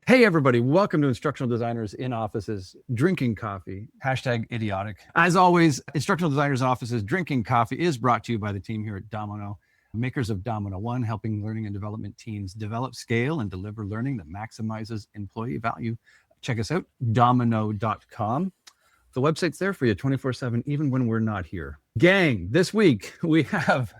Hey, everybody. Welcome to Instructional Designers in Offices Drinking Coffee. #idiotic. As always, Instructional Designers in Offices Drinking Coffee is brought to you by the team here at Domino, makers of Domino One, helping learning and development teams develop, scale, and deliver learning that maximizes employee value. Check us out, domino.com. The website's there for you 24/7, even when we're not here. Gang, this week we have,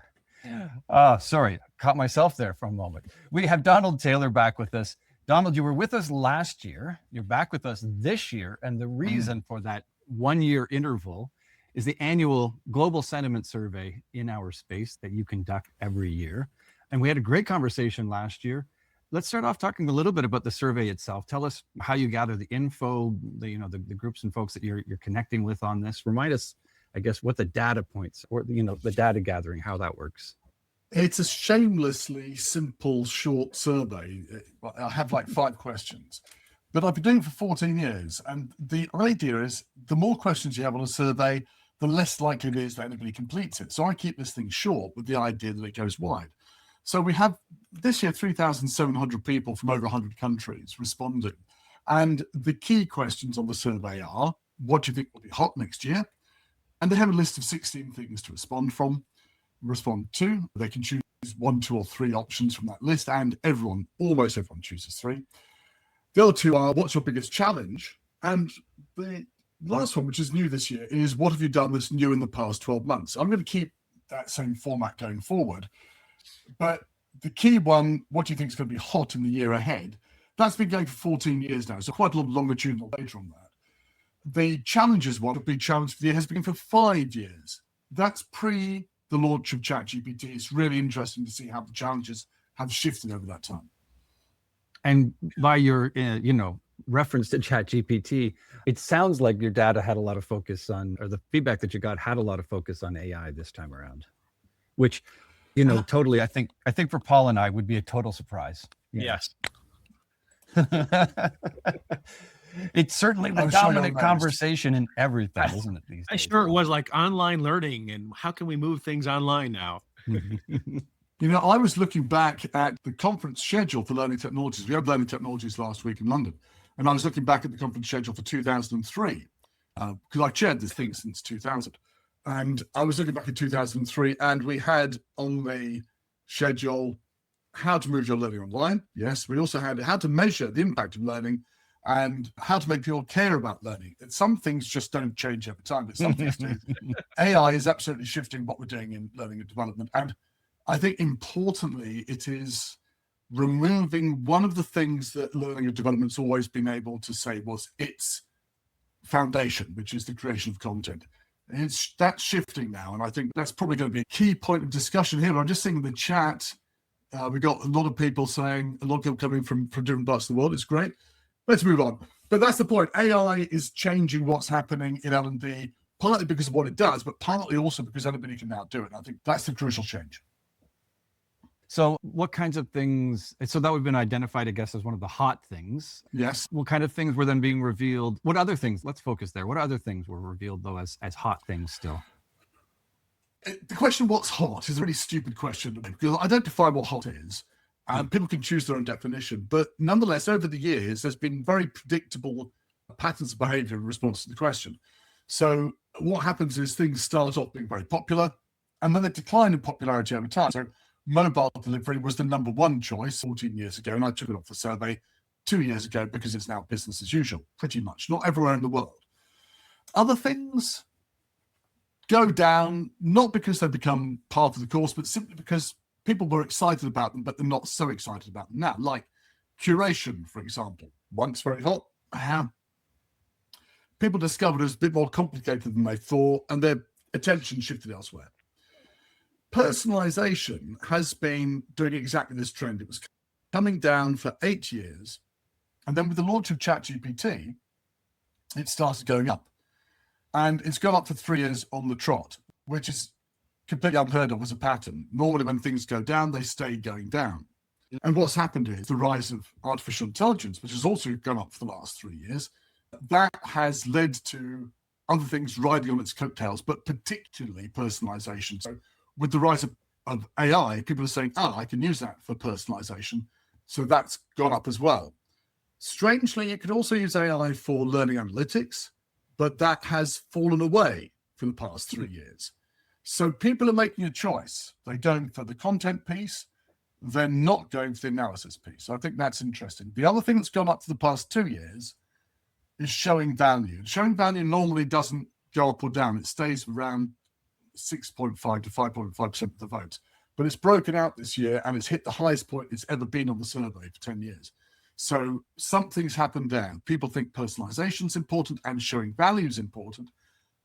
caught myself there for a moment. We have Donald Taylor back with us. Donald, you were with us last year. You're back with us this year. And the reason for that 1 year interval is the annual Global Sentiment Survey in our space that you conduct every year. And we had a great conversation last year. Let's start off talking a little bit about the survey itself. Tell us how you gather the info, the groups and folks that you're connecting with on this. Remind us, I guess, what the data points or, the data gathering, how that works. It's a shamelessly simple, short survey. I have like 5 questions, but I've been doing it for 14 years. And the idea is the more questions you have on a survey, the less likely it is that anybody completes it. So I keep this thing short with the idea that it goes wide. So we have this year 3,700 people from over 100 countries responding. And the key questions on the survey are, what do you think will be hot next year? And they have a list of 16 things to respond to. They can choose 1, 2, or 3 options from that list, and almost everyone chooses 3. The other 2 are, what's your biggest challenge? And the last one, which is new this year, is what have you done that's new in the past 12 months? I'm going to keep that same format going forward. But the key one, what do you think is going to be hot in the year ahead? That's been going for 14 years now, so quite a lot of longitudinal data on that. The challenges one, the big challenge for the year, has been for 5 years. That's pre the launch of ChatGPT. It's really interesting to see how the challenges have shifted over that time. And by your, reference to ChatGPT, it sounds like your data had a lot of focus on, or the feedback that you got had a lot of focus on AI this time around, which, totally, I think for Paul and I would be a total surprise. Yes. It's certainly the dominant conversation in everything, isn't it? These days? I sure it was, like online learning and how can we move things online now? I was looking back at the conference schedule for learning technologies. We had learning technologies last week in London. And I was looking back at the conference schedule for 2003, because I've chaired this thing since 2000. And I was looking back at 2003, and we had on the schedule how to move your learning online. Yes, we also had how to measure the impact of learning and how to make people care about learning. And some things just don't change over time, but some things do. AI is absolutely shifting what we're doing in learning and development. And I think importantly, it is removing one of the things that learning and development's always been able to say was its foundation, which is the creation of content. And that's shifting now. And I think that's probably going to be a key point of discussion here. But I'm just seeing in the chat, we've got a lot of people saying, a lot of people coming from different parts of the world. It's great. Let's move on. But that's the point. AI is changing what's happening in L&D, partly because of what it does, but partly also because anybody can now do it. And I think that's the crucial change. So what kinds of things, so that would have been identified, I guess, as one of the hot things. Yes. What kind of things were then being revealed? What other things, let's focus there. What other things were revealed though as hot things still? The question, what's hot, is a really stupid question because I don't define what hot is. People can choose their own definition, but nonetheless, over the years, there's been very predictable patterns of behavior in response to the question. So what happens is things start off being very popular, and then they decline in popularity over time. So mobile delivery was the number 1 choice 14 years ago, and I took it off the survey 2 years ago because it's now business as usual, pretty much, not everywhere in the world. Other things go down, not because they become part of the course, but simply because people were excited about them, but they're not so excited about them now. Like curation, for example, once very hot. People discovered it was a bit more complicated than they thought, and their attention shifted elsewhere. Personalization has been doing exactly this trend. It was coming down for 8 years, and then with the launch of ChatGPT, it started going up. And it's gone up for 3 years on the trot, which is completely unheard of as a pattern. Normally when things go down, they stay going down. And what's happened is the rise of artificial intelligence, which has also gone up for the last 3 years. That has led to other things riding on its coattails, but particularly personalization. So with the rise of AI, people are saying, I can use that for personalization. So that's gone up as well. Strangely, it could also use AI for learning analytics, but that has fallen away for the past 3 years. So people are making a choice. They're going for the content piece, they're not going for the analysis piece. So I think that's interesting. The other thing that's gone up for the past 2 years is showing value. Showing value normally doesn't go up or down. It stays around 6.5 to 5.5% of the vote. But it's broken out this year and it's hit the highest point it's ever been on the survey for 10 years. So something's happened there. People think personalization is important and showing value is important,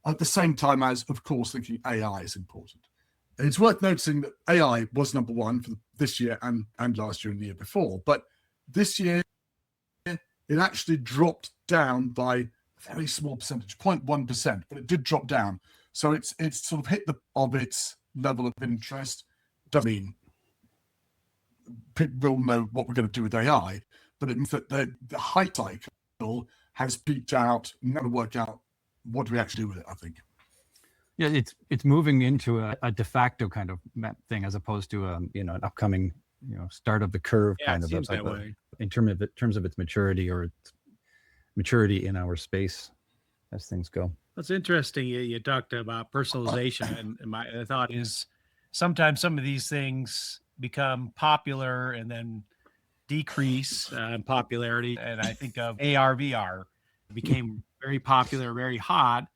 at the same time as, of course, thinking AI is important. And it's worth noticing that AI was number one for this year and last year and the year before. But this year, it actually dropped down by a very small percentage, 0.1%, but it did drop down. So it's sort of hit its level of interest. Doesn't mean people will know what we're going to do with AI, but it means that the hype cycle has peaked out and now to work out what do we actually do with it, I think. Yeah, it's moving into a de facto kind of thing as opposed to an upcoming start of the curve Yeah, kind it of seems that way. in terms of its maturity or its maturity in our space as things go. That's interesting. You talked about personalization, and my thought is sometimes some of these things become popular and then decrease in popularity. And I think of AR, VR became very popular, very hot.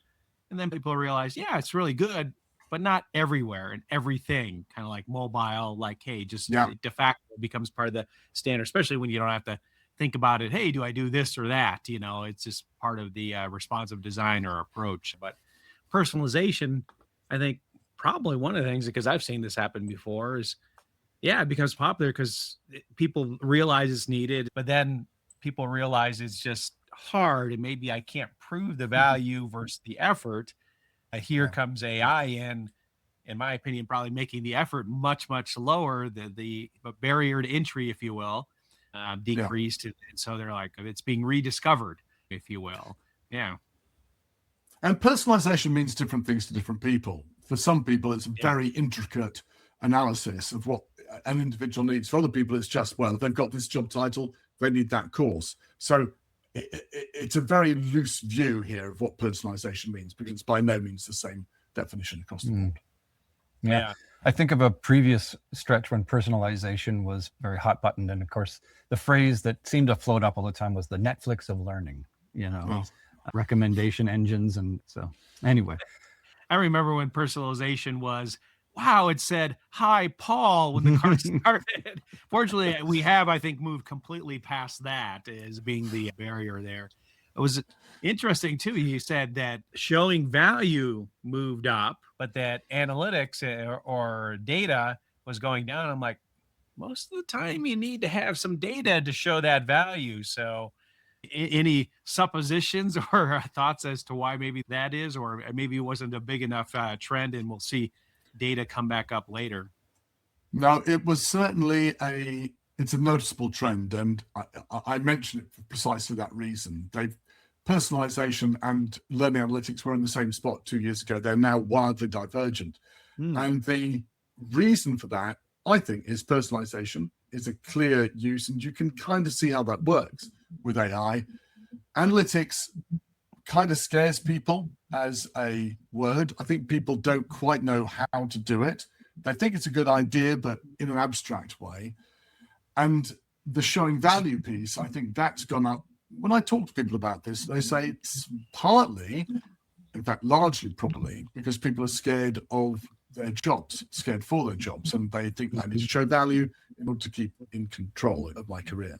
And then people realize, yeah, it's really good, but not everywhere and everything. Kind of like mobile, like, hey, just de facto becomes part of the standard, especially when you don't have to think about it. Hey, do I do this or that? It's just part of the responsive design or approach. But personalization, I think probably one of the things, because I've seen this happen before, is it becomes popular because people realize it's needed, but then people realize it's just hard and maybe I can't prove the value versus the effort. Here comes AI in my opinion, probably making the effort much, much lower, the barrier to entry, if you will, decreased. And so they're like, it's being rediscovered, if you will. Yeah. And personalization means different things to different people. For some people, it's a very intricate analysis of what an individual needs. For other people, it's just, well, they've got this job title, they need that course. So it's a very loose view here of what personalization means, because it's by no means the same definition across the board. Yeah. I think of a previous stretch when personalization was very hot buttoned. And of course, the phrase that seemed to float up all the time was the Netflix of learning, recommendation engines. And so anyway. I remember when personalization was, wow, it said, hi, Paul, when the car started. Fortunately, we have, I think, moved completely past that as being the barrier there. It was interesting, too. You said that showing value moved up, but that analytics or data was going down. I'm like, most of the time you need to have some data to show that value. So any suppositions or thoughts as to why maybe that is, or maybe it wasn't a big enough trend and we'll see data come back up later? No, it was certainly it's a noticeable trend, and I mentioned it for precisely that reason. Personalization and learning analytics were in the same spot 2 years ago. They're now wildly divergent. And the reason for that, I think, is personalization is a clear use, and you can kind of see how that works with AI. Analytics kind of scares people as a word. I think people don't quite know how to do it. They think it's a good idea, but in an abstract way. And the showing value piece, I think that's gone up. When I talk to people about this, they say it's partly, in fact, largely probably, because people are scared of their jobs, scared for their jobs, and they think I need to show value in order to keep in control of my career.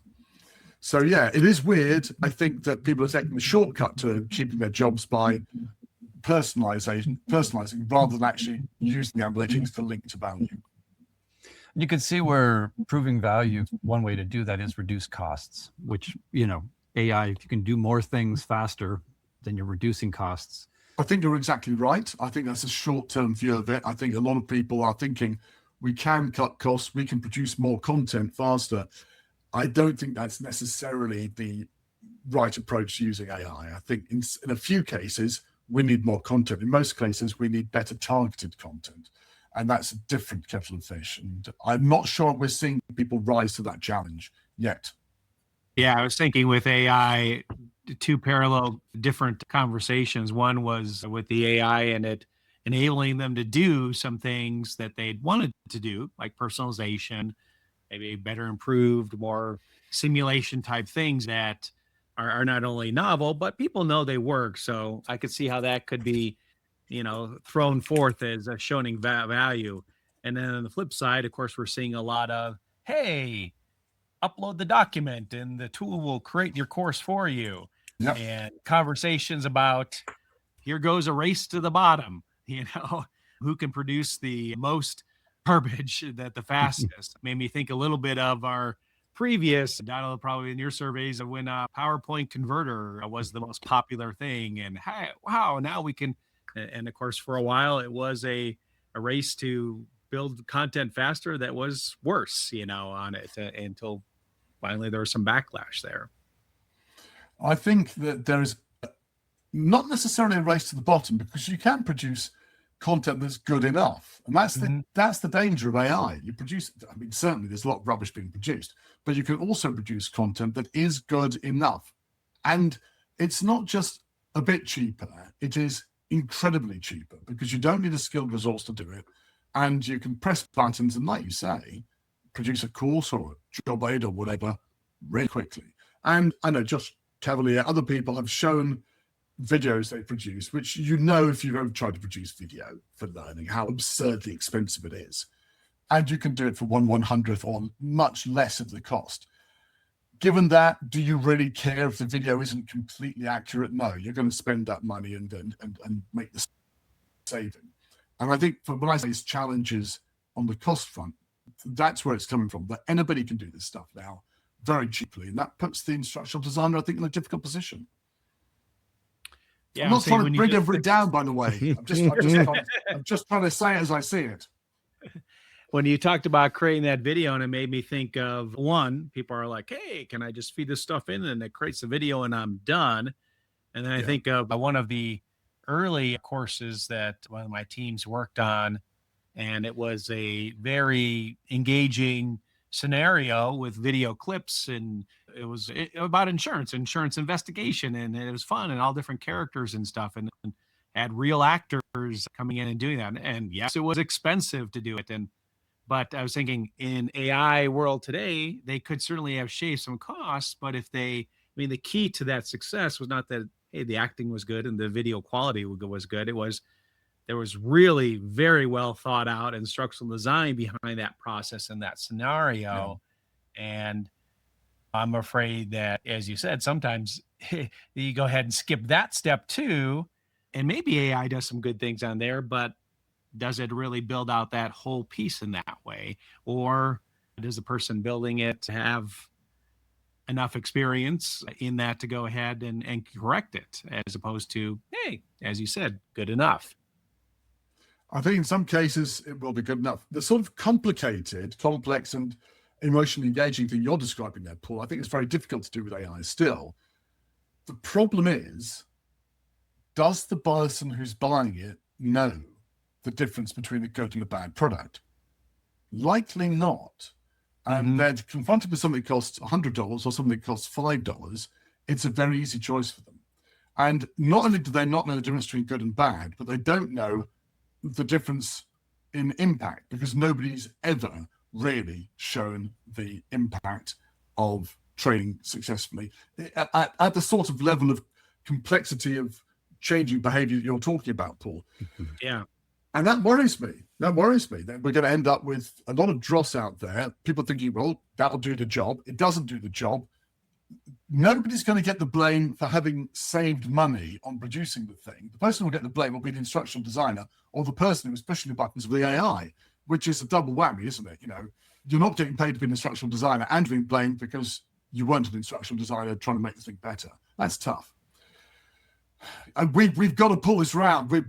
So yeah, it is weird. I think that people are taking the shortcut to keeping their jobs by personalizing rather than actually using the analytics to link to value. You can see where proving value, one way to do that is reduce costs, which, AI, if you can do more things faster, then you're reducing costs. I think you're exactly right. I think that's a short-term view of it. I think a lot of people are thinking we can cut costs, we can produce more content faster. I don't think that's necessarily the right approach to using AI. I think in a few cases, we need more content. In most cases, we need better targeted content. And that's a different kettle of fish. And I'm not sure we're seeing people rise to that challenge yet. Yeah, I was thinking with AI, two parallel different conversations. One was with the AI and it enabling them to do some things that they'd wanted to do, like personalization, maybe better improved, more simulation type things that are not only novel, but people know they work. So I could see how that could be, thrown forth as a showing value. And then on the flip side, of course, we're seeing a lot of, hey, upload the document and the tool will create your course for you. Yep. And conversations about here goes a race to the bottom, who can produce the most garbage that the fastest. Made me think a little bit of our previous, Donald, probably in your surveys, of when PowerPoint Converter was the most popular thing. And hey, wow, now we can, and of course, for a while, it was a race to build content faster that was worse, on it until finally there was some backlash there. I think that there is not necessarily a race to the bottom, because you can produce content that's good enough, and that's the danger of AI. You produce, I mean, certainly there's a lot of rubbish being produced, but you can also produce content that is good enough, and it's not just a bit cheaper, it is incredibly cheaper, because you don't need a skilled resource to do it, and you can press buttons and, like you say, produce a course or a job aid or whatever really quickly. And I know Josh Cavalier, other people have shown videos they produce, which, if you've ever tried to produce video for learning, how absurdly expensive it is. And you can do it for 1/100th or much less of the cost. Given that, do you really care if the video isn't completely accurate? No, you're going to spend that money and make the saving. And I think when I say it's challenges on the cost front, that's where it's coming from. That anybody can do this stuff now very cheaply, and that puts the instructional designer, I think, in a difficult position. Yeah, I'm not trying to bring everybody down, by the way. I'm just trying to say it as I see it. When you talked about creating that video, and it made me think of one, people are like, hey, can I just feed this stuff in and it creates the video and I'm done? And then I think of one of the early courses that one of my teams worked on, and it was a very engaging scenario with video clips, and it was about insurance investigation, and it was fun and all different characters and stuff, and had real actors coming in and doing that. And yes, it was expensive to do it, but I was thinking in AI world today, they could certainly have shaved some costs, but the key to that success was not that, hey, the acting was good and the video quality was good. It was, there was really very well thought out instructional design behind that process and that scenario. Yeah. And I'm afraid that, as you said, sometimes you go ahead and skip that step too. And maybe AI does some good things on there, but does it really build out that whole piece in that way? Or does the person building it have enough experience in that to go ahead and correct it, as opposed to, hey, as you said, good enough? I think in some cases it will be good enough. The sort of complicated, complex, and emotionally engaging thing you're describing there, Paul, I think it's very difficult to do with AI still. The problem is, does the person who's buying it know the difference between a good and a bad product? Likely not. And they're confronted with something that costs $100 or something that costs $5. It's a very easy choice for them. And not only do they not know the difference between good and bad, but they don't know the difference in impact, because nobody's ever really shown the impact of training successfully at the sort of level of complexity of changing behavior that you're talking about, Paul. Yeah. And that worries me. That we're going to end up with a lot of dross out there. People thinking, well, that'll do the job. It doesn't do the job. Nobody's going to get the blame for having saved money on producing the thing. The person who will get the blame will be the instructional designer or the person who was pushing the buttons with the AI, which is a double whammy, isn't it? You're not getting paid to be an instructional designer and being blamed because you weren't an instructional designer trying to make the thing better. That's tough. And we've got to pull this round. We're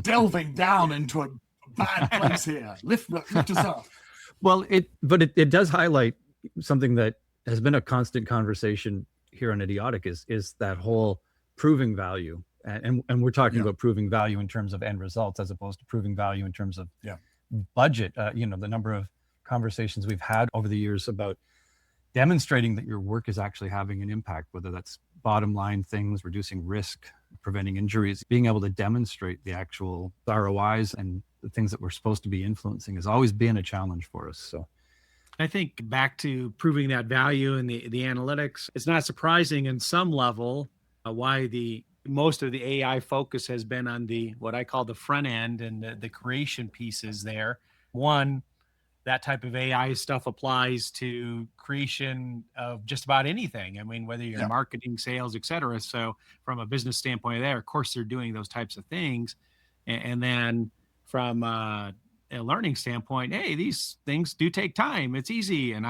delving down into a bad place here. Lift us up. Well, it does highlight something that has been a constant conversation here on Idiotic is that whole proving value. And we're talking about proving value in terms of end results, as opposed to proving value in terms of budget. The number of conversations we've had over the years about demonstrating that your work is actually having an impact, whether that's bottom line things, reducing risk, preventing injuries. Being able to demonstrate the actual ROIs and the things that we're supposed to be influencing has always been a challenge for us. So I think back to proving that value in the analytics, it's not surprising in some level why the most of the AI focus has been on the what I call the front end and the creation pieces there. One, that type of AI stuff applies to creation of just about anything. I mean, whether you're Yeah. marketing, sales, et cetera. So from a business standpoint there, of course, they're doing those types of things. And then from a learning standpoint, hey, these things do take time. It's easy. And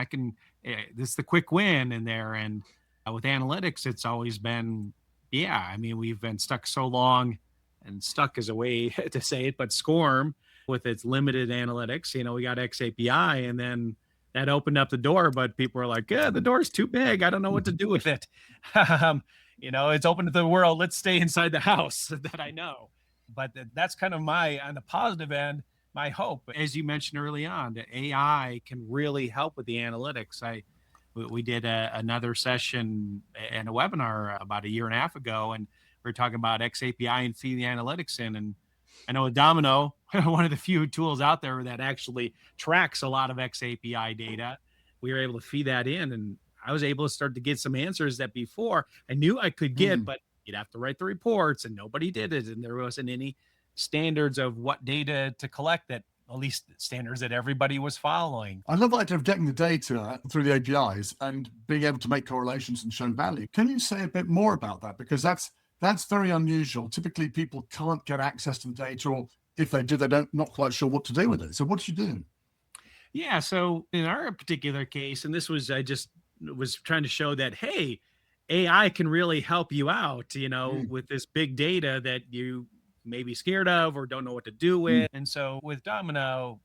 this is the quick win in there. And with analytics, it's always been, yeah, I mean, we've been stuck so long, and stuck is a way to say it, but SCORM with its limited analytics, we got XAPI, and then that opened up the door, but people were like, yeah, the door's too big. I don't know what to do with it. It's open to the world. Let's stay inside the house that I know. But that's kind of on the positive end, my hope. As you mentioned early on, that AI can really help with the analytics. We did another session and a webinar about a year and a half ago, and we were talking about XAPI and feeding the analytics in. And I know with Domino, one of the few tools out there that actually tracks a lot of XAPI data, we were able to feed that in, and I was able to start to get some answers that before I knew I could get, but you'd have to write the reports, and nobody did it, and there wasn't any standards of what data to collect, that at least standards that everybody was following. I love the idea of getting the data through the APIs and being able to make correlations and show value. Can you say a bit more about that? Because that's very unusual. Typically, people can't get access to the data, or if they do, they're not quite sure what to do with it. So what did you do? Yeah. So in our particular case, and this was, I just was trying to show that, hey, AI can really help you out, with this big data that you may be scared of or don't know what to do with. And so with Domino,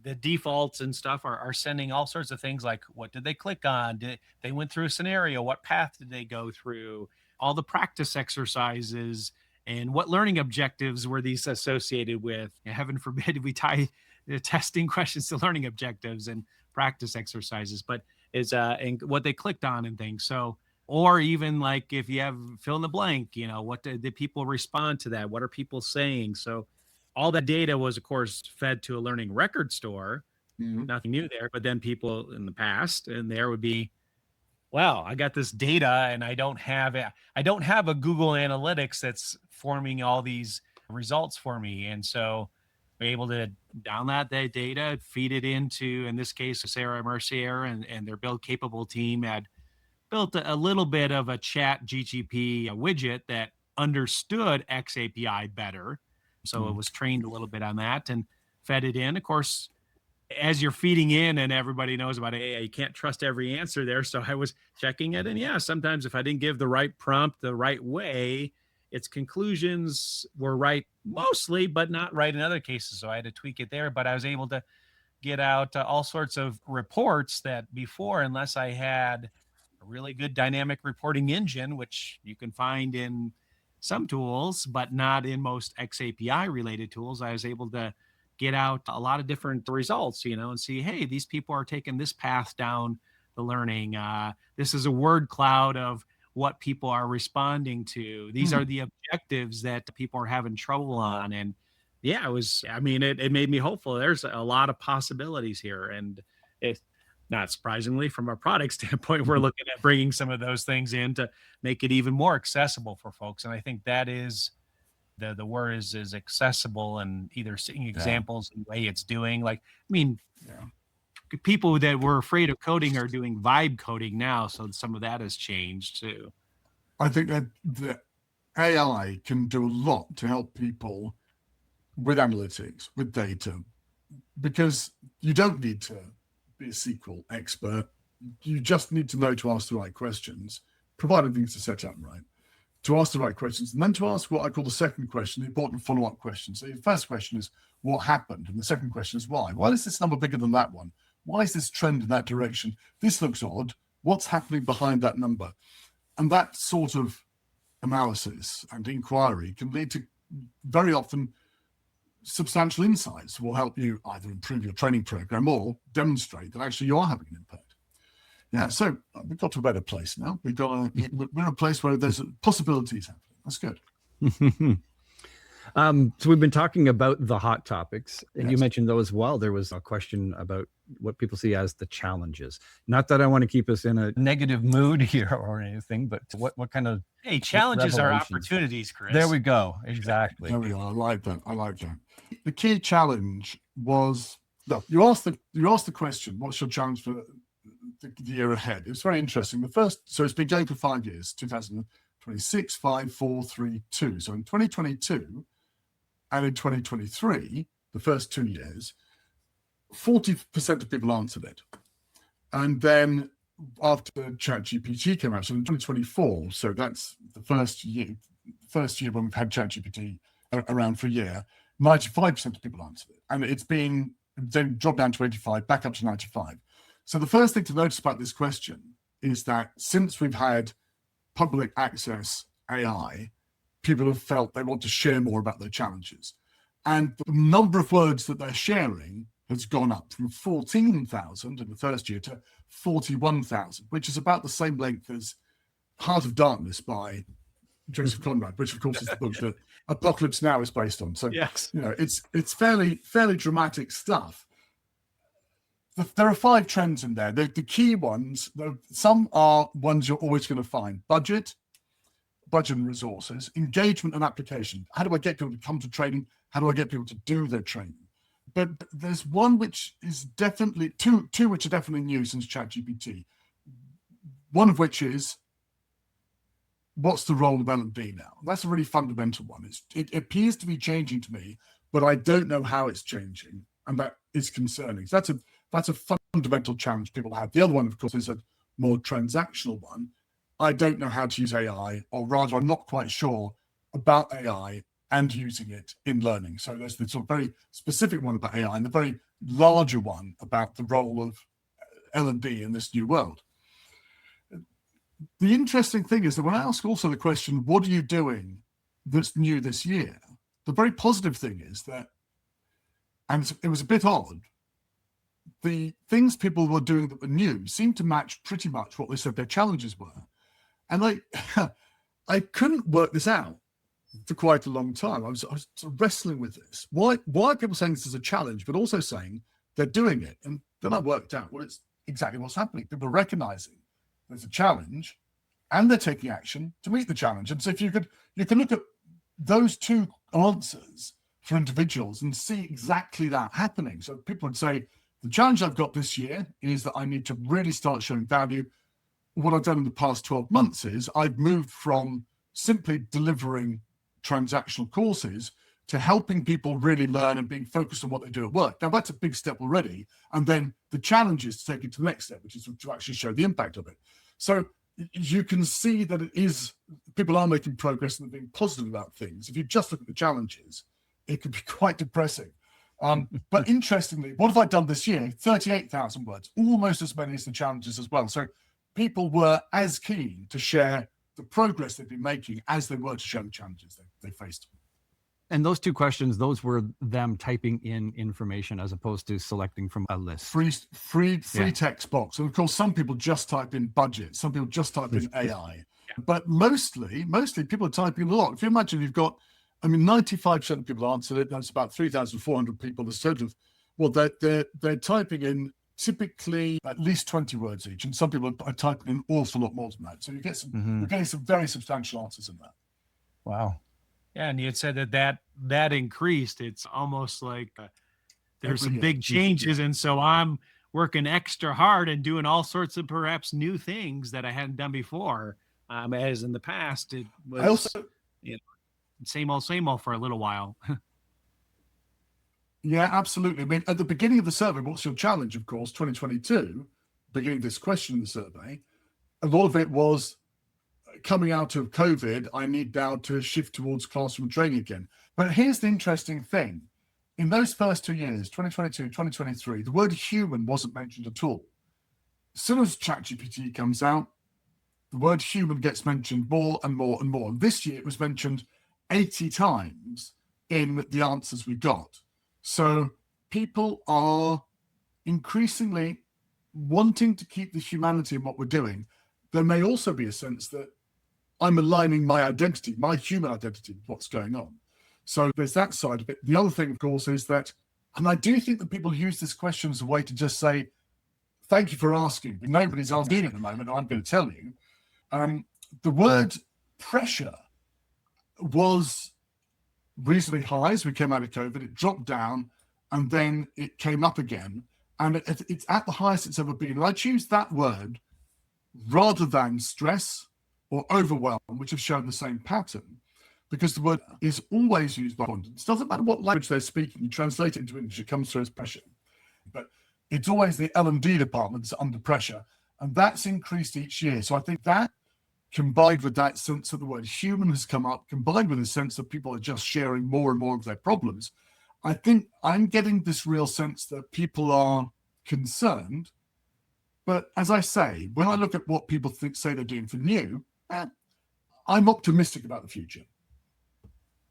the defaults and stuff are sending all sorts of things like, what did they click on? They went through a scenario? What path did they go through? All the practice exercises, and what learning objectives were these associated with? And heaven forbid we tie the testing questions to learning objectives and practice exercises, but and what they clicked on and things. So, or even like if you have fill in the blank, what did people respond to that? What are people saying? So all that data was, of course, fed to a learning record store. Nothing new there, but then people in the past, and there would be, well, I got this data and I don't have a Google Analytics that's forming all these results for me. And so we're able to download that data, feed it into, in this case, Sarah Mercier and their Build Capable team had built a little bit of a chat GTP widget that understood XAPI better. So it was trained a little bit on that and fed it in. Of course, as you're feeding in, and everybody knows about AI, you can't trust every answer there. So I was checking it. And yeah, sometimes if I didn't give the right prompt the right way, its conclusions were right mostly, but not right in other cases. So I had to tweak it there. But I was able to get out all sorts of reports that before, unless I had a really good dynamic reporting engine, which you can find in some tools, but not in most XAPI related tools, I was able to get out a lot of different results, and see, hey, these people are taking this path down the learning. This is a word cloud of what people are responding to. These are the objectives that people are having trouble on. And yeah, it made me hopeful. There's a lot of possibilities here. And it, not surprisingly, from a product standpoint, we're looking at bringing some of those things in to make it even more accessible for folks. And I think that is the word is accessible, and either seeing examples and the way it's doing. People that were afraid of coding are doing vibe coding now. So some of that has changed too. I think that the AI can do a lot to help people with analytics, with data, because you don't need to be a SQL expert. You just need to know to ask the right questions, provided things are set up right, to ask the right questions, and then to ask what I call the second question, the important follow-up question. So the first question is, what happened? And the second question is, why? Why is this number bigger than that one? Why is this trend in that direction? This looks odd. What's happening behind that number? And that sort of analysis and inquiry can lead to, very often, substantial insights will help you either improve your training program or demonstrate that actually you are having an impact. Yeah, so we've got to a better place now. We're in a place where there's possibilities happening. That's good. So we've been talking about the hot topics, and you Yes. mentioned those as well. There was a question about what people see as the challenges. Not that I want to keep us in a negative mood here or anything, but what kind of Hey, challenges are revelations? opportunities, Chris. There we go. Exactly. There we are. I like that. The key challenge was, look, you asked the question, what's your challenge for the year ahead? It was very interesting. So it's been going for 5 years, 2026, 5, 4, 3, 2. So in 2022 and in 2023, the first 2 years, 40% of people answered it. And then after ChatGPT came out, so in 2024, so that's the first year when we've had ChatGPT around for a year, 95% of people answered it. And it's been then dropped down to 85, back up to 95. So the first thing to notice about this question is that since we've had public access AI, people have felt they want to share more about their challenges. And the number of words that they're sharing has gone up from 14,000 in the first year to 41,000, which is about the same length as Heart of Darkness by Joseph Conrad, which of course is the book that Apocalypse Now is based on. So, Yes. it's fairly dramatic stuff. There are 5 trends in there. The key ones, some are ones you're always going to find: budget and resources, engagement and application. How do I get people to come to training? How do I get people to do their training? But there's one which is definitely, two which are definitely new since ChatGPT. One of which is, what's the role of L&D now? That's a really fundamental one. It appears to be changing to me, but I don't know how it's changing, and that is concerning. So that's a fundamental challenge people have. The other one, of course, is a more transactional one. I don't know how to use AI, or rather, I'm not quite sure about AI and using it in learning. So there's the sort of very specific one about AI and the very larger one about the role of L&D in this new world. The interesting thing is that when I ask also the question, what are you doing that's new this year? The very positive thing is that, and it was a bit odd, the things people were doing that were new seemed to match pretty much what they said their challenges were. And I couldn't work this out for quite a long time. I was sort of wrestling with this. Why are people saying this is a challenge, but also saying they're doing it? And then I worked out, well, it's exactly what's happening. People are recognizing there's a challenge and they're taking action to meet the challenge. And so if you can look at those two answers for individuals and see exactly that happening. So people would say, the challenge I've got this year is that I need to really start showing value. What I've done in the past 12 months is I've moved from simply delivering transactional courses to helping people really learn and being focused on what they do at work. Now, that's a big step already. And then the challenge is to take it to the next step, which is to actually show the impact of it. So you can see that people are making progress and being positive about things. If you just look at the challenges, it can be quite depressing. But interestingly, what have I done this year? 38,000 words, almost as many as the challenges as well. So people were as keen to share the progress they've been making as they were to share the challenges they faced. And those 2 questions, those were them typing in information as opposed to selecting from a list. Free text box. And of course, some people just type in budget. Some people just type in AI. But mostly people are typing a lot. If you imagine you've got, 95% of people answered it. That's about 3,400 people. The total of, well, they're typing in typically at least 20 words each. And some people are typing in an awful lot more than that. So you get you're getting some very substantial answers in that. Wow. Yeah, and you had said that increased. It's almost like there's some Every big year. changes, and so I'm working extra hard and doing all sorts of perhaps new things that I hadn't done before. As in the past, it was I also, same old for a little while. yeah, absolutely. At the beginning of the survey, what's your challenge? Of course, 2022, beginning of this question in the survey, a lot of it was coming out of COVID, I need now to shift towards classroom training again. But here's the interesting thing. In those first 2 years, 2022, 2023, the word human wasn't mentioned at all. As soon as ChatGPT comes out, the word human gets mentioned more and more and more. And this year it was mentioned 80 times in the answers we got. So people are increasingly wanting to keep the humanity in what we're doing, there may also be a sense that I'm aligning my identity, my human identity, with what's going on. So there's that side of it. The other thing, of course, is that, and I do think that people use this question as a way to just say, thank you for asking, but nobody's asking at the moment, I'm going to tell you. The word pressure was reasonably high as we came out of COVID. It dropped down and then it came up again. And it's at the highest it's ever been. And I choose that word rather than stress or overwhelm, which have shown the same pattern, because the word is always used by respondents. It doesn't matter what language they're speaking, you translate it into English, it comes through as pressure. But it's always the L&D department that's under pressure, and that's increased each year. So I think that, combined with that sense that the word human has come up, combined with the sense that people are just sharing more and more of their problems, I think I'm getting this real sense that people are concerned. But as I say, when I look at what people say they're doing for new, I'm optimistic about the future.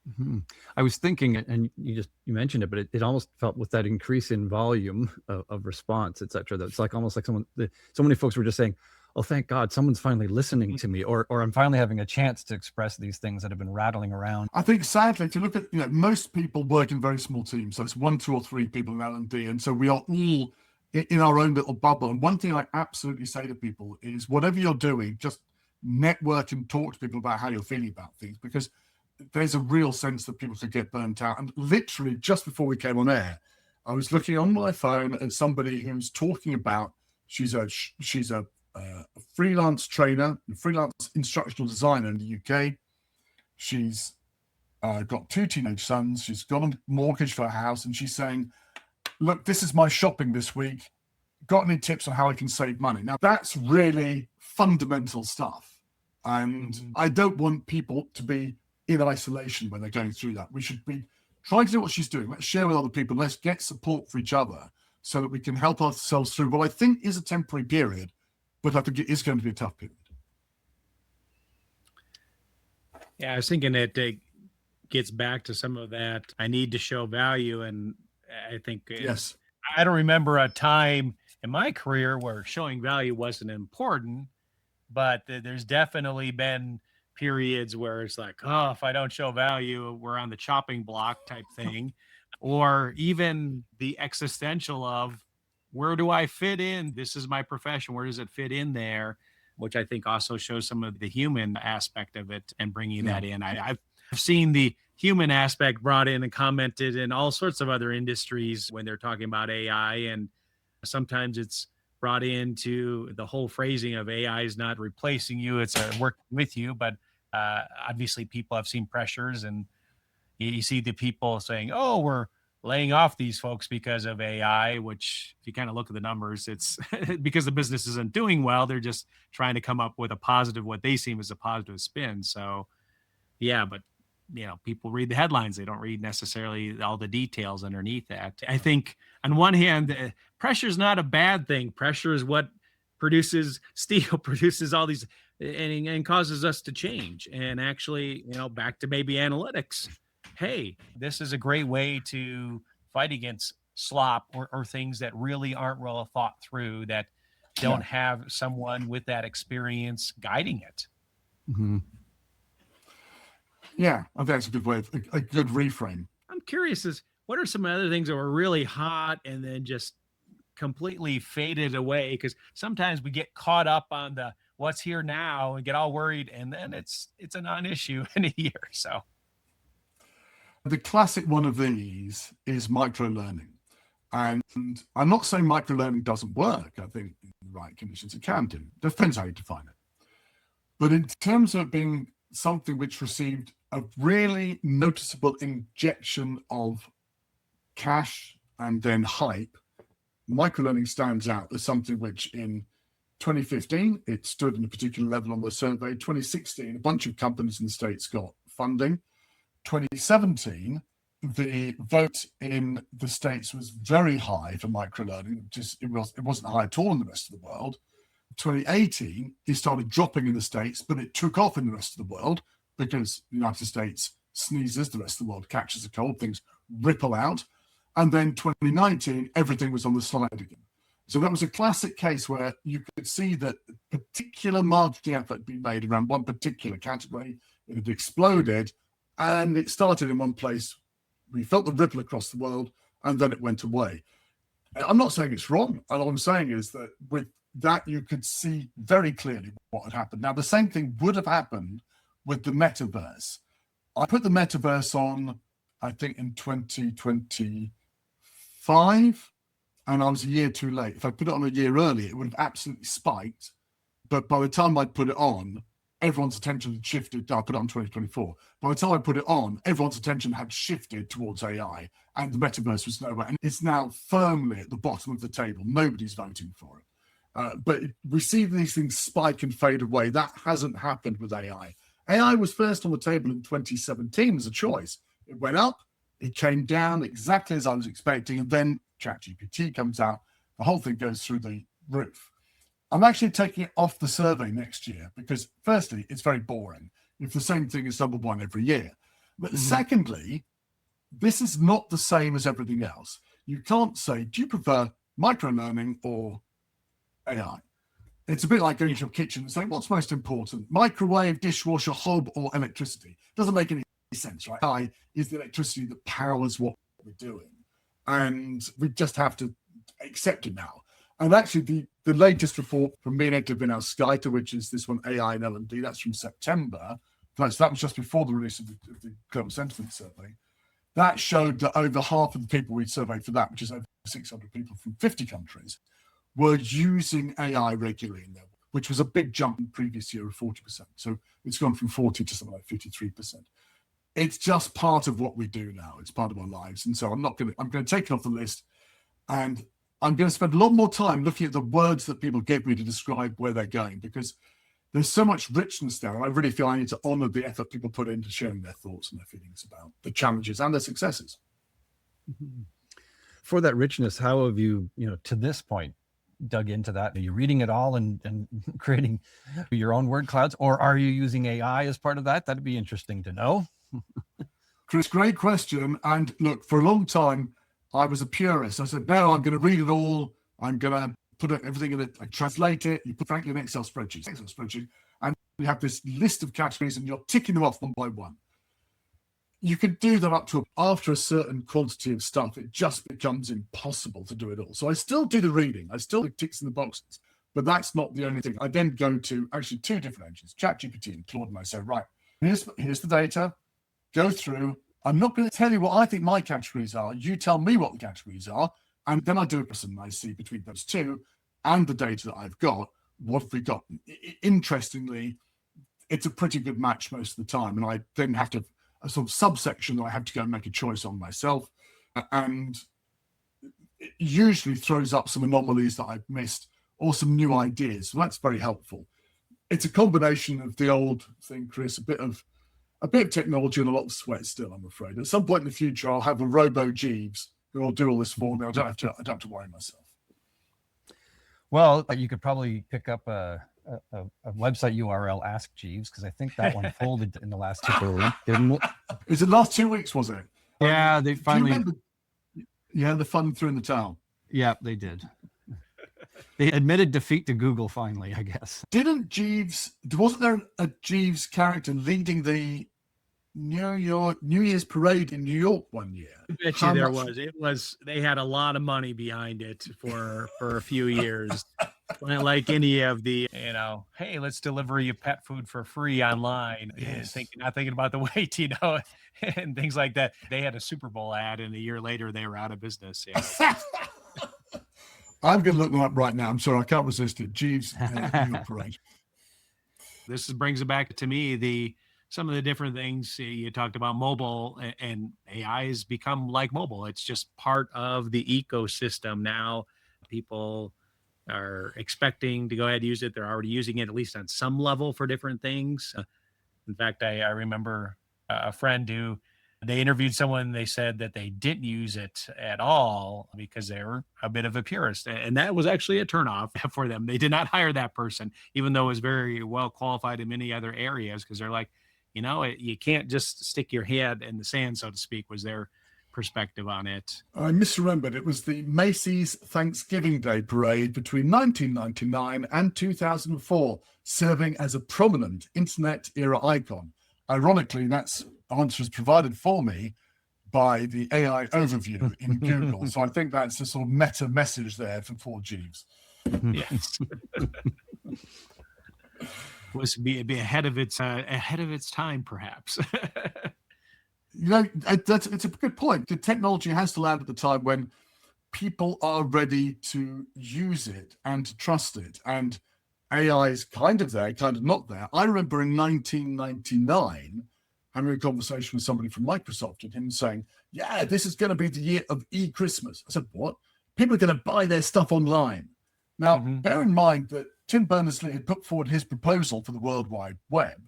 Mm-hmm. I was thinking, and you mentioned it, but it almost felt with that increase in volume of response, et cetera, that it's like almost like so many folks were just saying, oh, thank God, someone's finally listening to me, or I'm finally having a chance to express these things that have been rattling around. I think sadly, if you look at, most people work in very small teams, so it's 1, 2, or 3 people in L&D, and so we are all in our own little bubble. And one thing I absolutely say to people is, whatever you're doing, just network and talk to people about how you're feeling about things, because there's a real sense that people could get burnt out. And literally just before we came on air, I was looking on my phone at somebody who's talking about, she's a freelance trainer, a freelance instructional designer in the UK. She's got 2 teenage sons. She's got a mortgage for a house, and she's saying, look, this is my shopping this week. Got any tips on how I can save money? Now, that's really fundamental stuff. And I don't want people to be in isolation when they're going through that. We should be trying to do what she's doing. Let's share with other people. Let's get support for each other so that we can help ourselves through what I think is a temporary period, but I think it is going to be a tough period. Yeah, I was thinking it gets back to some of that. I need to show value. And I think, yes, I don't remember a time in my career where showing value wasn't important, but there's definitely been periods where it's like, oh, if I don't show value, we're on the chopping block type thing. Or even the existential of, where do I fit in? This is my profession. Where does it fit in there? Which I think also shows some of the human aspect of it and bringing that in. I've seen the human aspect brought in and commented in all sorts of other industries when they're talking about AI. And sometimes it's brought into the whole phrasing of AI is not replacing you, it's working with you. But obviously people have seen pressures, and you see the people saying, oh, we're laying off these folks because of AI, which if you kind of look at the numbers, it's because the business isn't doing well. They're just trying to come up with a positive, what they seem as a positive spin. So yeah, but people read the headlines. They don't read necessarily all the details underneath that. I think on one hand, pressure is not a bad thing. Pressure is what produces steel, produces all these and causes us to change. And actually, back to maybe analytics. Hey, this is a great way to fight against slop or things that really aren't well thought through, that don't have someone with that experience guiding it. Mm-hmm. Yeah, I think that's a good way, a good reframe. I'm curious, what are some other things that were really hot and then just completely faded away? Because sometimes we get caught up on the what's here now and get all worried, and then it's a non-issue in a year. So the classic one of these is micro-learning. And I'm not saying micro-learning doesn't work. I think in the right conditions it can do. Depends how you define it. But in terms of being something which received a really noticeable injection of cash and then hype, microlearning stands out as something which in 2015, it stood in a particular level on the survey. 2016, a bunch of companies in the States got funding. 2017, the vote in the States was very high for microlearning. It wasn't high at all in the rest of the world. 2018, it started dropping in the States, but it took off in the rest of the world because the United States sneezes, the rest of the world catches a cold, things ripple out. And then 2019, everything was on the slide again. So that was a classic case where you could see that particular marketing effort being made around one particular category. It had exploded, and it started in one place. We felt the ripple across the world, and then it went away. I'm not saying it's wrong. All I'm saying is that with that, you could see very clearly what had happened. Now, the same thing would have happened with the metaverse. I put the metaverse on, I think, in 2025, and I was a year too late. If I put it on a year earlier, it would have absolutely spiked. But by the time I put it on, everyone's attention had shifted. I put it on 2024. By the time I put it on, everyone's attention had shifted towards AI, and the metaverse was nowhere. And it's now firmly at the bottom of the table. Nobody's voting for it. But we see these things spike and fade away. That hasn't happened with AI. AI was first on the table in 2017 as a choice. It went up, it came down exactly as I was expecting, and then ChatGPT comes out. The whole thing goes through the roof. I'm actually taking it off the survey next year because, firstly, it's very boring if the same thing is number one every year. But secondly, this is not the same as everything else. You can't say, do you prefer micro-learning or AI? It's a bit like going to your kitchen and saying, what's most important, microwave, dishwasher, hob, or electricity? Doesn't make any sense, right? AI is the electricity that powers what we're doing. And we just have to accept it now. And actually, the latest report from Beenecke Vinauskaite, which is this one, AI and L&D, that's from September. So that was just before the release of the Global Sentiment Survey. That showed that over half of the people we surveyed for that, which is over 600 people from 50 countries, were using AI regularly in their work, which was a big jump in the previous year of 40%. So it's gone from 40 to something like 53%. It's just part of what we do now. It's part of our lives. And so I'm going to take it off the list, and I'm going to spend a lot more time looking at the words that people give me to describe where they're going, because there's so much richness there. And I really feel I need to honor the effort people put into sharing their thoughts and their feelings about the challenges and their successes. For that richness, how have you, to this point, dug into that? Are you reading it all and creating your own word clouds, or are you using AI as part of that? That'd be interesting to know. Chris, great question. And look, for a long time, I was a purist. I said, no, I'm going to read it all. I'm going to put everything in it. I translate it. You put frankly in Excel spreadsheet, and you have this list of categories, and you're ticking them off one by one. You can do that up to after a certain quantity of stuff. It just becomes impossible to do it all. So I still do the reading. I still do ticks in the boxes, but that's not the only thing. I then go to actually two different engines, ChatGPT and Claude, and I say, right, here's the data. Go through. I'm not going to tell you what I think my categories are. You tell me what the categories are. And then I do a comparison. I see between those two and the data that I've got, what have we got? Interestingly, it's a pretty good match most of the time. And I then have to, a sort of subsection that I have to go and make a choice on myself. And it usually throws up some anomalies that I've missed or some new ideas. So that's very helpful. It's a combination of the old thing, Chris, a bit of technology and a lot of sweat still, I'm afraid. At some point in the future, I'll have a Robo Jeeves who will do all this for me. I don't have to worry myself. Well, you could probably pick up a website URL, Ask Jeeves, because I think that one folded in the last 2 weeks, didn't it? Is it last 2 weeks, was it? Yeah, they finally... Yeah, the fun threw in the towel. Yeah, they did. They admitted defeat to Google finally, I guess. Wasn't there a Jeeves character leading the New Year's parade in New York one year? I bet you there was. It was. They had a lot of money behind it for a few years. Like any of the, hey, let's deliver you pet food for free online. Yes. Not thinking about the weight, and things like that. They had a Super Bowl ad, and a year later they were out of business. Yeah. I'm going to look them up right now. I'm sorry, I can't resist it. Jeeves New York parade. This brings it back to me, some of the different things you talked about. Mobile and AI has become like mobile. It's just part of the ecosystem now. People are expecting to go ahead and use it. They're already using it, at least on some level, for different things. In fact, I remember a friend who, they interviewed someone, they said that they didn't use it at all because they were a bit of a purist. And that was actually a turnoff for them. They did not hire that person, even though it was very well qualified in many other areas, because they're like, you can't just stick your head in the sand, so to speak, was their perspective on it. I misremembered. It was the Macy's Thanksgiving Day Parade between 1999 and 2004, serving as a prominent internet era icon. Ironically, that answer is provided for me by the AI overview in Google. So I think that's a sort of meta message there for Paul Jeeves. Yes. Was be ahead of its time, perhaps. You know, it's a good point. The technology has to land at the time when people are ready to use it and to trust it. And AI is kind of there, kind of not there. I remember in 1999 having a conversation with somebody from Microsoft and him saying, yeah, this is going to be the year of e-Christmas. I said, what? People are going to buy their stuff online. Now, bear in mind that Tim Berners-Lee had put forward his proposal for the World Wide Web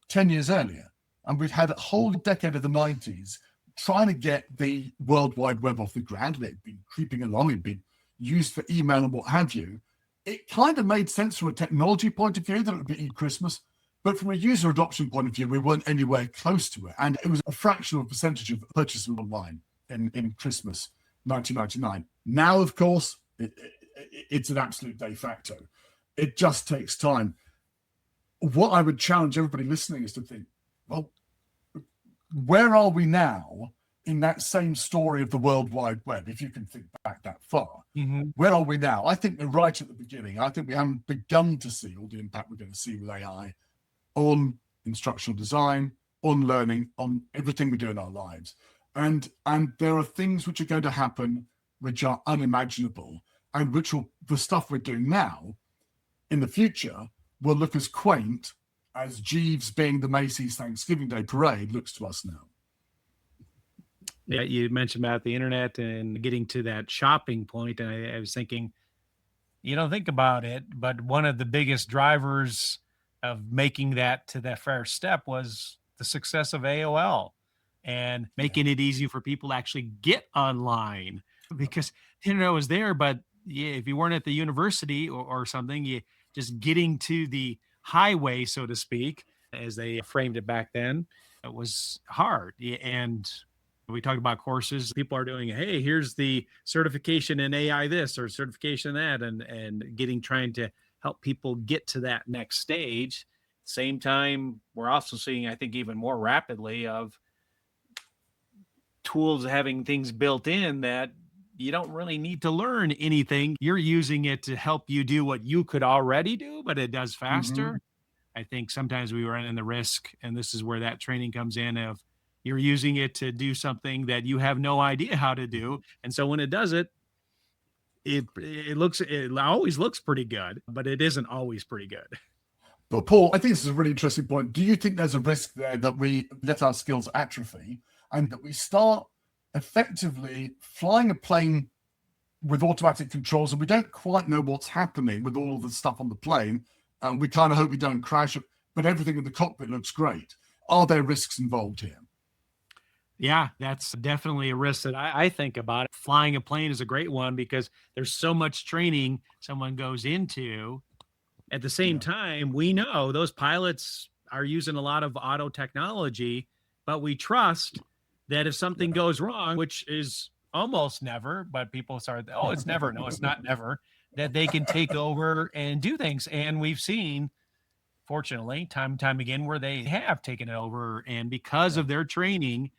10 years earlier. And we'd had a whole decade of the 90s trying to get the World Wide Web off the ground. And it'd been creeping along. It'd been used for email and what have you. It kind of made sense from a technology point of view that it would be e-Christmas. But from a user adoption point of view, we weren't anywhere close to it. And it was a fraction of a percentage of purchases online in Christmas 1999. Now, of course, it's an absolute de facto. It just takes time. What I would challenge everybody listening is to think, well, where are we now in that same story of the World Wide Web, if you can think back that far? Where are we now? I think we're right at the beginning. I think we haven't begun to see all the impact we're going to see with AI on instructional design, on learning, on everything we do in our lives. And there are things which are going to happen which are unimaginable, and which will, the stuff we're doing now in the future will look as quaint as Jeeves being the Macy's Thanksgiving Day Parade looks to us now. Yeah, you mentioned about the internet and getting to that shopping point, and I was thinking, you don't think about it, but one of the biggest drivers of making that to that first step was the success of AOL and making it easy for people to actually get online, because the internet was there, but if you weren't at the university or something, you just getting to the highway, so to speak, as they framed it back then, it was hard. And we talked about courses. People are doing, hey, here's the certification in AI this or certification that, and trying to help people get to that next stage. Same time, we're also seeing, I think, even more rapidly of tools having things built in that you don't really need to learn anything. You're using it to help you do what you could already do, but it does faster. I think sometimes we run in the risk, and this is where that training comes in, of you're using it to do something that you have no idea how to do. And so when it does it, it always looks pretty good, but it isn't always pretty good. But Paul, I think this is a really interesting point. Do you think there's a risk there that we let our skills atrophy and that we start effectively flying a plane with automatic controls and we don't quite know what's happening with all of the stuff on the plane, and we kind of hope we don't crash, but everything in the cockpit looks great? Are there risks involved here? Yeah, that's definitely a risk that I think about. Flying a plane is a great one because there's so much training someone goes into. At the same time, we know those pilots are using a lot of auto technology, but we trust that if something goes wrong, which is almost never, but people start, oh, it's never. No, it's not never, that they can take over and do things. And we've seen, fortunately, time and time again, where they have taken it over. And because of their training,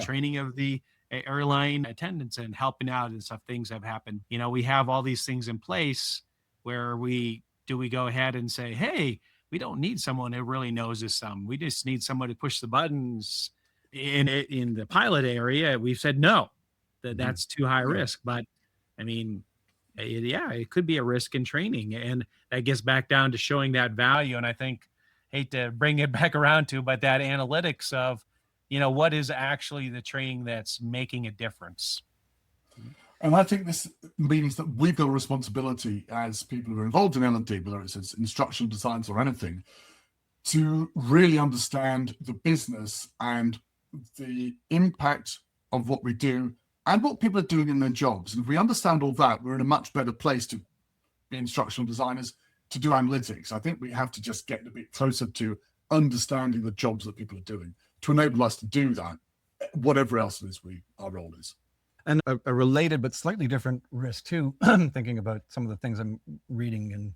training of the airline attendants and helping out and stuff, things have happened. You know, we have all these things in place where we go ahead and say, hey, we don't need someone who really knows this. We just need someone to push the buttons. In the pilot area, we've said no, that's too high risk. But I mean, it could be a risk in training, and that gets back down to showing that value. And I think, hate to bring it back around to, but that analytics of, what is actually the training that's making a difference. And I think this means that we've got a responsibility as people who are involved in L&D, whether it's instructional designs or anything, to really understand the business and the impact of what we do and what people are doing in their jobs. And if we understand all that, we're in a much better place to be instructional designers, to do analytics. I think we have to just get a bit closer to understanding the jobs that people are doing to enable us to do that whatever else it is our role is. And a related but slightly different risk too, thinking about some of the things I'm reading in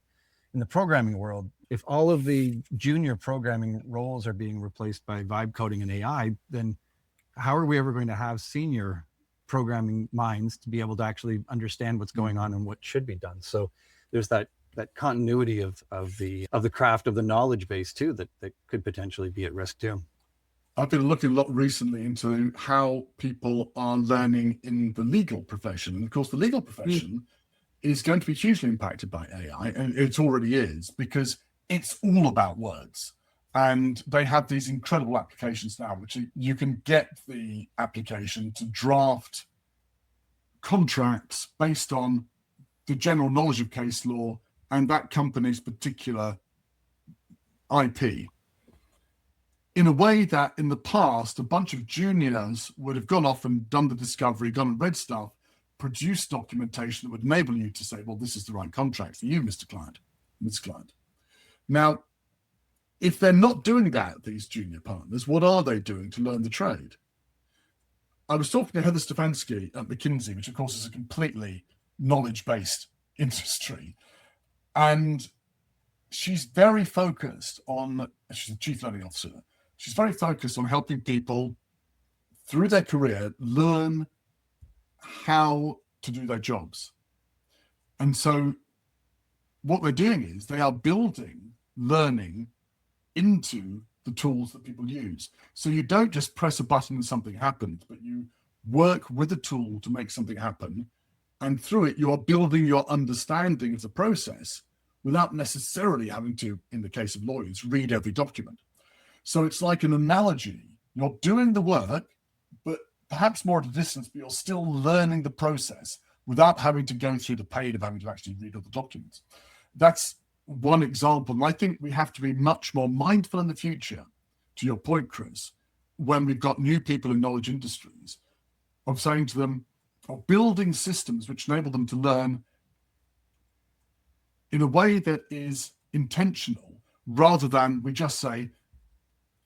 the programming world. If all of the junior programming roles are being replaced by vibe coding and AI, then how are we ever going to have senior programming minds to be able to actually understand what's going on and what should be done? So there's that continuity of the craft, of the knowledge base too, that could potentially be at risk too. I've been looking a lot recently into how people are learning in the legal profession. And of course, the legal profession is going to be hugely impacted by AI, and it already is, because it's all about words. And they have these incredible applications now, which you can get the application to draft contracts based on the general knowledge of case law and that company's particular IP, in a way that in the past, a bunch of juniors would have gone off and done the discovery, gone and read stuff, produced documentation that would enable you to say, well, this is the right contract for you, Mr. Client, Ms. Client. Now, if they're not doing that, these junior partners, what are they doing to learn the trade? I was talking to Heather Stefanski at McKinsey, which of course is a completely knowledge-based industry. And she's very focused on, she's a chief learning officer. She's very focused on helping people through their career learn how to do their jobs. And so what they're doing is they are building learning into the tools that people use. So you don't just press a button and something happens, but you work with a tool to make something happen. And through it, you are building your understanding of the process without necessarily having to, in the case of lawyers, read every document. So it's like an analogy. You're doing the work, but perhaps more at a distance, but you're still learning the process without having to go through the pain of having to actually read all the documents. That's one example. And I think we have to be much more mindful in the future, to your point, Chris, when we've got new people in knowledge industries, of saying to them, of building systems which enable them to learn in a way that is intentional, rather than we just say,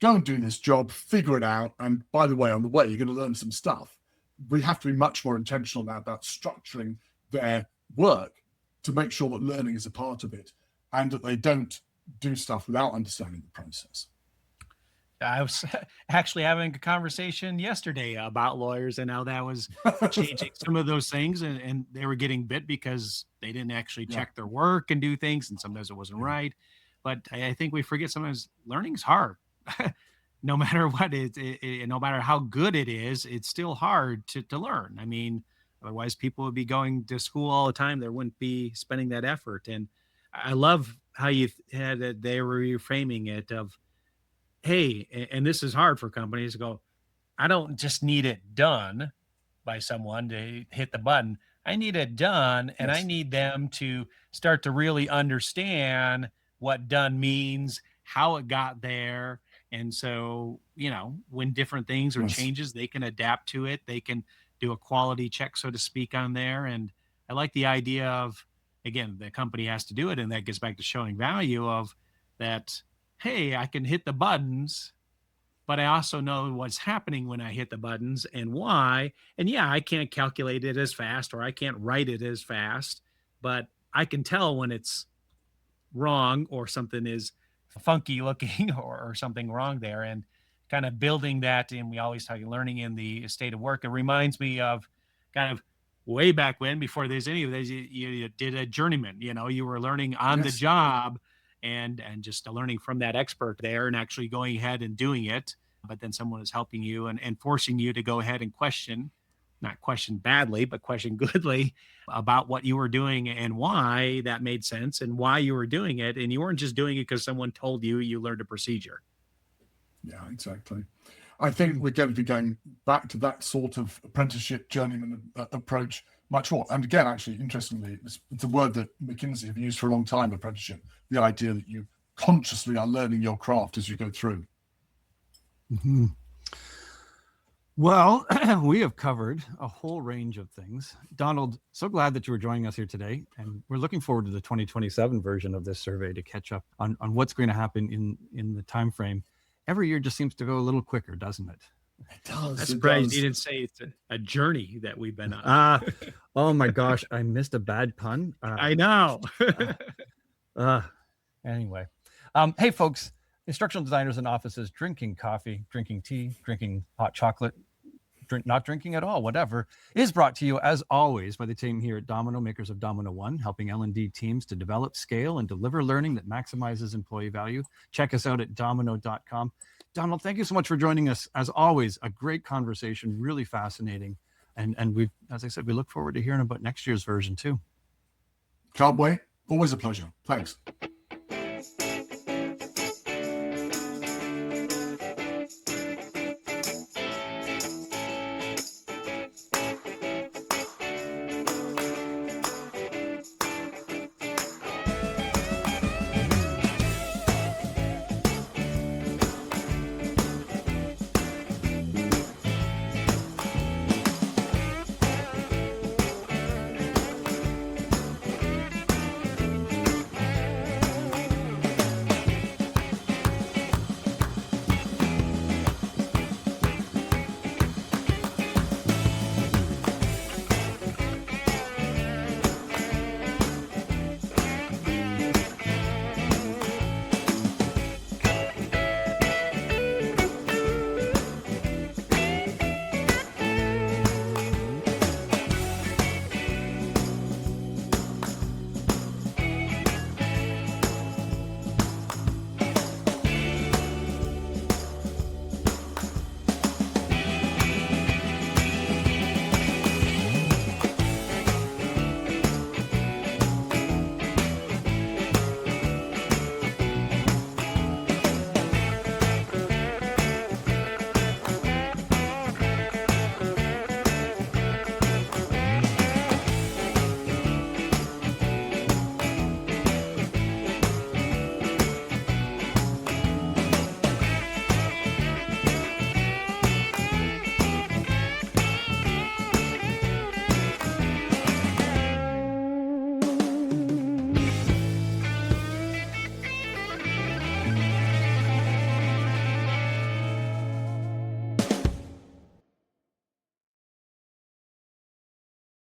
go and do this job, figure it out, and by the way, on the way, you're going to learn some stuff. We have to be much more intentional now about structuring their work to make sure that learning is a part of it and that they don't do stuff without understanding the process. I was actually having a conversation yesterday about lawyers and how that was changing some of those things, and they were getting bit because they didn't actually check their work and do things, and sometimes it wasn't right. But I think we forget sometimes learning's hard. No matter what no matter how good it is, it's still hard to learn. I mean, otherwise people would be going to school all the time. There wouldn't be spending that effort. And I love how you had that they were reframing it of, hey, and this is hard for companies to go, I don't just need it done by someone to hit the button. I need it done, and I need them to start to really understand what done means, how it got there. And so, when different things or changes, they can adapt to it. They can do a quality check, so to speak, on there. And I like the idea of, again, the company has to do it. And that gets back to showing value of that, hey, I can hit the buttons, but I also know what's happening when I hit the buttons and why. And yeah, I can't calculate it as fast, or I can't write it as fast, but I can tell when it's wrong or something is funky looking or something wrong there, and kind of building that. And we always talk learning in the state of work. It reminds me of kind of way back when, before there's any of this, you did a journeyman, you were learning on the job and just learning from that expert there and actually going ahead and doing it. But then someone is helping you and forcing you to go ahead and not question badly, but question goodly about what you were doing and why that made sense and why you were doing it. And you weren't just doing it because someone told you learned a procedure. Yeah, exactly. I think we're going to be going back to that sort of apprenticeship journeyman approach much more. And again, actually, interestingly, it's a word that McKinsey have used for a long time, apprenticeship, the idea that you consciously are learning your craft as you go through. Mm-hmm. Well, we have covered a whole range of things. Donald, so glad that you were joining us here today. And we're looking forward to the 2027 version of this survey to catch up on what's going to happen in the time frame. Every year just seems to go a little quicker, doesn't it? It does. I'm it surprised does. you didn't say it's a journey that we've been on. Oh my gosh, I missed a bad pun. I know. Anyway, hey folks, instructional designers in offices drinking coffee, drinking tea, drinking hot chocolate, not drinking at all, whatever, is brought to you as always by the team here at Domino, makers of Domino One, helping L&D teams to develop, scale, and deliver learning that maximizes employee value. Check us out at domino.com. Donald, thank you so much for joining us. As always, a great conversation, really fascinating. And we, as I said, we look forward to hearing about next year's version too. Can't wait. Always a pleasure. Thanks.